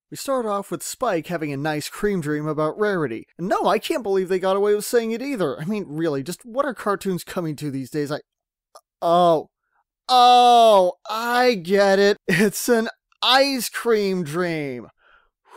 We start off with Spike having a nice cream dream about Rarity. And no, I can't believe they got away with saying it either. I mean, really, just what are cartoons coming to these days? Oh, I get it. It's an ice cream dream.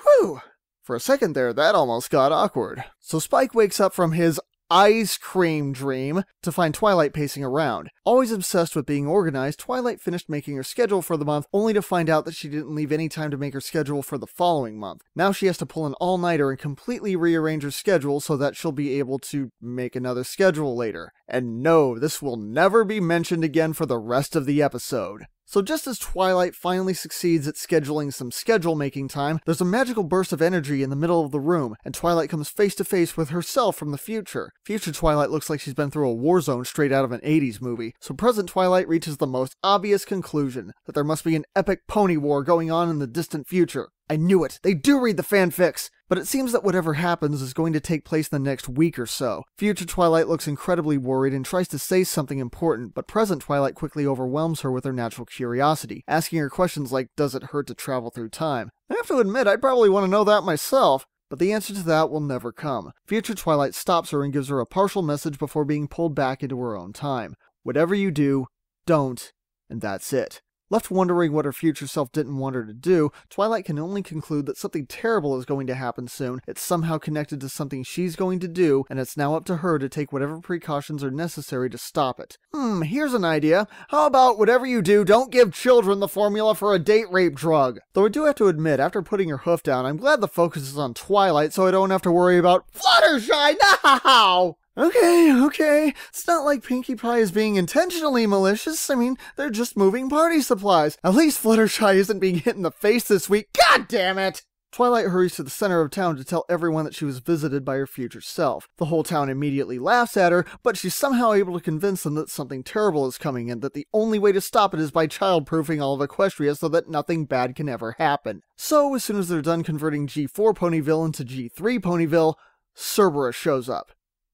Whew. For a second there, that almost got awkward. So Spike wakes up from his ice cream dream to find Twilight pacing around. Always obsessed with being organized, Twilight finished making her schedule for the month only to find out that she didn't leave any time to make her schedule for the following month. Now she has to pull an all-nighter and completely rearrange her schedule so that she'll be able to make another schedule later. And no, this will never be mentioned again for the rest of the episode. So just as Twilight finally succeeds at scheduling some schedule-making time, there's a magical burst of energy in the middle of the room, and Twilight comes face to face with herself from the future. Future Twilight looks like she's been through a war zone straight out of an 80s movie, so present Twilight reaches the most obvious conclusion, that there must be an epic pony war going on in the distant future. I knew it! They do read the fanfics! But it seems that whatever happens is going to take place in the next week or so. Future Twilight looks incredibly worried and tries to say something important, but present Twilight quickly overwhelms her with her natural curiosity, asking her questions like, does it hurt to travel through time? I have to admit, I'd probably want to know that myself. But the answer to that will never come. Future Twilight stops her and gives her a partial message before being pulled back into her own time. Whatever you do, don't. And that's it. Left wondering what her future self didn't want her to do, Twilight can only conclude that something terrible is going to happen soon, it's somehow connected to something she's going to do, and it's now up to her to take whatever precautions are necessary to stop it. Here's an idea. How about whatever you do, don't give children the formula for a date rape drug? Though I do have to admit, after putting her hoof down, I'm glad the focus is on Twilight so I don't have to worry about Fluttershy now! Okay. It's not like Pinkie Pie is being intentionally malicious. I mean, they're just moving party supplies. At least Fluttershy isn't being hit in the face this week. God damn it! Twilight hurries to the center of town to tell everyone that she was visited by her future self. The whole town immediately laughs at her, but she's somehow able to convince them that something terrible is coming and that the only way to stop it is by child-proofing all of Equestria so that nothing bad can ever happen. So, as soon as they're done converting G4 Ponyville into G3 Ponyville, Cerberus shows up.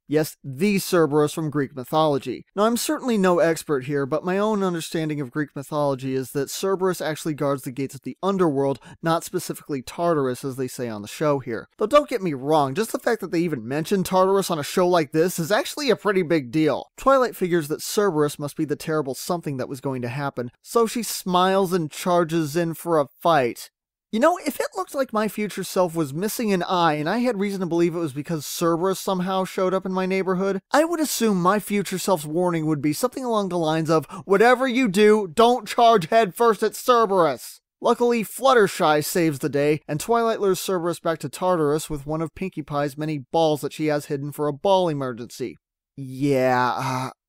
Yes, the Cerberus from Greek mythology. Now, I'm certainly no expert here, but my own understanding of Greek mythology is that Cerberus actually guards the gates of the underworld, not specifically Tartarus as they say on the show here. Though don't get me wrong, just the fact that they even mention Tartarus on a show like this is actually a pretty big deal. Twilight figures that Cerberus must be the terrible something that was going to happen, so she smiles and charges in for a fight. You know, if it looked like my future self was missing an eye and I had reason to believe it was because Cerberus somehow showed up in my neighborhood, I would assume my future self's warning would be something along the lines of, whatever you do, don't charge headfirst at Cerberus. Luckily, Fluttershy saves the day, and Twilight lures Cerberus back to Tartarus with one of Pinkie Pie's many balls that she has hidden for a ball emergency.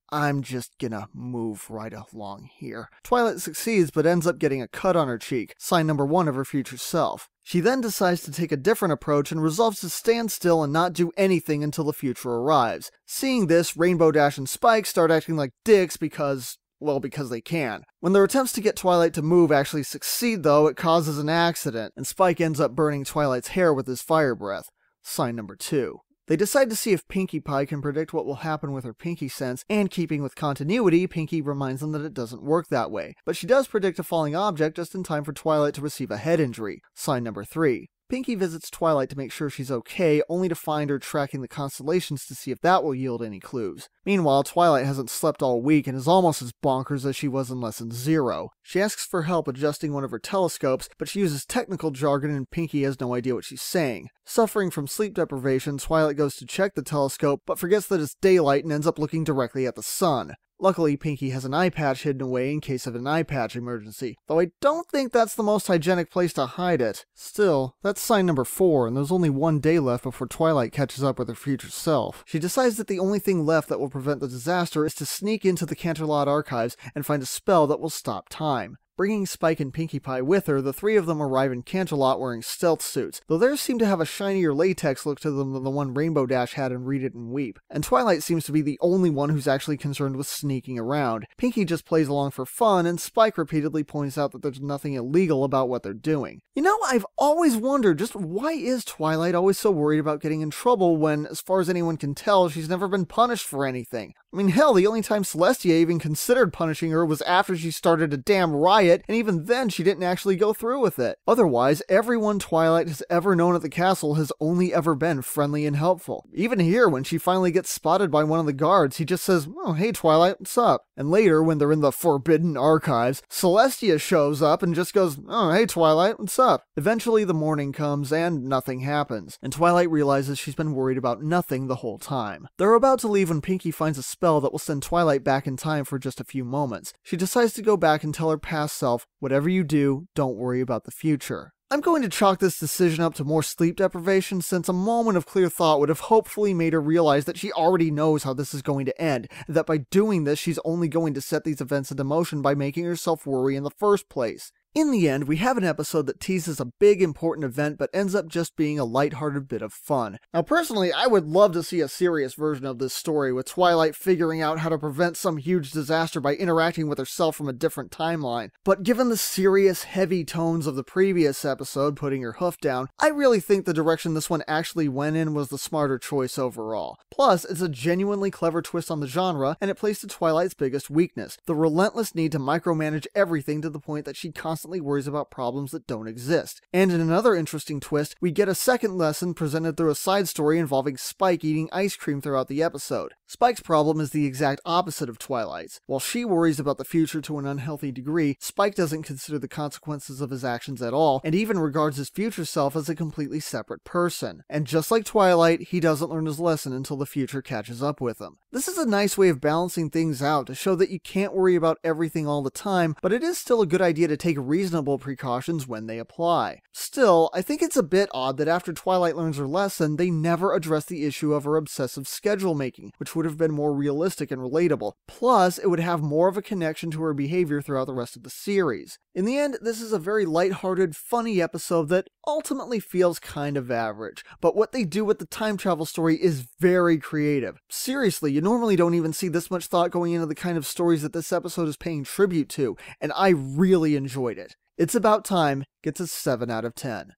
I'm just gonna move right along here. Twilight succeeds but ends up getting a cut on her cheek, sign number 1 of her future self. She then decides to take a different approach and resolves to stand still and not do anything until the future arrives. Seeing this, Rainbow Dash and Spike start acting like dicks because they can. When their attempts to get Twilight to move actually succeed though, it causes an accident, and Spike ends up burning Twilight's hair with his fire breath. Sign number 2. They decide to see if Pinkie Pie can predict what will happen with her Pinkie sense, and keeping with continuity, Pinkie reminds them that it doesn't work that way. But she does predict a falling object just in time for Twilight to receive a head injury. Sign number 3. Pinkie visits Twilight to make sure she's okay, only to find her tracking the constellations to see if that will yield any clues. Meanwhile, Twilight hasn't slept all week and is almost as bonkers as she was in Lesson 0. She asks for help adjusting one of her telescopes, but she uses technical jargon and Pinkie has no idea what she's saying. Suffering from sleep deprivation, Twilight goes to check the telescope, but forgets that it's daylight and ends up looking directly at the sun. Luckily, Pinkie has an eye patch hidden away in case of an eye patch emergency, though I don't think that's the most hygienic place to hide it. Still, that's sign number 4, and there's only one day left before Twilight catches up with her future self. She decides that the only thing left that will prevent the disaster is to sneak into the Canterlot archives and find a spell that will stop time. Bringing Spike and Pinkie Pie with her, the three of them arrive in Canterlot wearing stealth suits, though theirs seem to have a shinier latex look to them than the one Rainbow Dash had in Read It and Weep. And Twilight seems to be the only one who's actually concerned with sneaking around. Pinkie just plays along for fun, and Spike repeatedly points out that there's nothing illegal about what they're doing. You know, I've always wondered just why is Twilight always so worried about getting in trouble when, as far as anyone can tell, she's never been punished for anything. I mean, hell, the only time Celestia even considered punishing her was after she started a damn riot, and even then she didn't actually go through with it. Otherwise, everyone Twilight has ever known at the castle has only ever been friendly and helpful. Even here, when she finally gets spotted by one of the guards, he just says, "Oh, hey Twilight, what's up?" And later, when they're in the Forbidden Archives, Celestia shows up and just goes, "Oh, hey Twilight, what's up?" Eventually, the morning comes and nothing happens, and Twilight realizes she's been worried about nothing the whole time. They're about to leave when Pinkie finds a spell that will send Twilight back in time for just a few moments. She decides to go back and tell her past self, "Whatever you do, don't worry about the future." I'm going to chalk this decision up to more sleep deprivation, since a moment of clear thought would have hopefully made her realize that she already knows how this is going to end, and that by doing this she's only going to set these events into motion by making herself worry in the first place. In the end, we have an episode that teases a big important event but ends up just being a lighthearted bit of fun. Now personally, I would love to see a serious version of this story, with Twilight figuring out how to prevent some huge disaster by interacting with herself from a different timeline. But given the serious, heavy tones of the previous episode, putting her hoof down, I really think the direction this one actually went in was the smarter choice overall. Plus, it's a genuinely clever twist on the genre, and it plays to Twilight's biggest weakness, the relentless need to micromanage everything to the point that she constantly worries about problems that don't exist. And in another interesting twist, we get a second lesson presented through a side story involving Spike eating ice cream throughout the episode. Spike's problem is the exact opposite of Twilight's. While she worries about the future to an unhealthy degree, Spike doesn't consider the consequences of his actions at all, and even regards his future self as a completely separate person. And just like Twilight, he doesn't learn his lesson until the future catches up with him. This is a nice way of balancing things out to show that you can't worry about everything all the time, but it is still a good idea to take reasonable precautions when they apply. Still, I think it's a bit odd that after Twilight learns her lesson, they never address the issue of her obsessive schedule making, which would have been more realistic and relatable. Plus, it would have more of a connection to her behavior throughout the rest of the series. In the end, this is a very lighthearted, funny episode that ultimately feels kind of average, but what they do with the time travel story is very creative. Seriously, you normally don't even see this much thought going into the kind of stories that this episode is paying tribute to, and I really enjoyed it. It's About Time gets a 7 out of 10.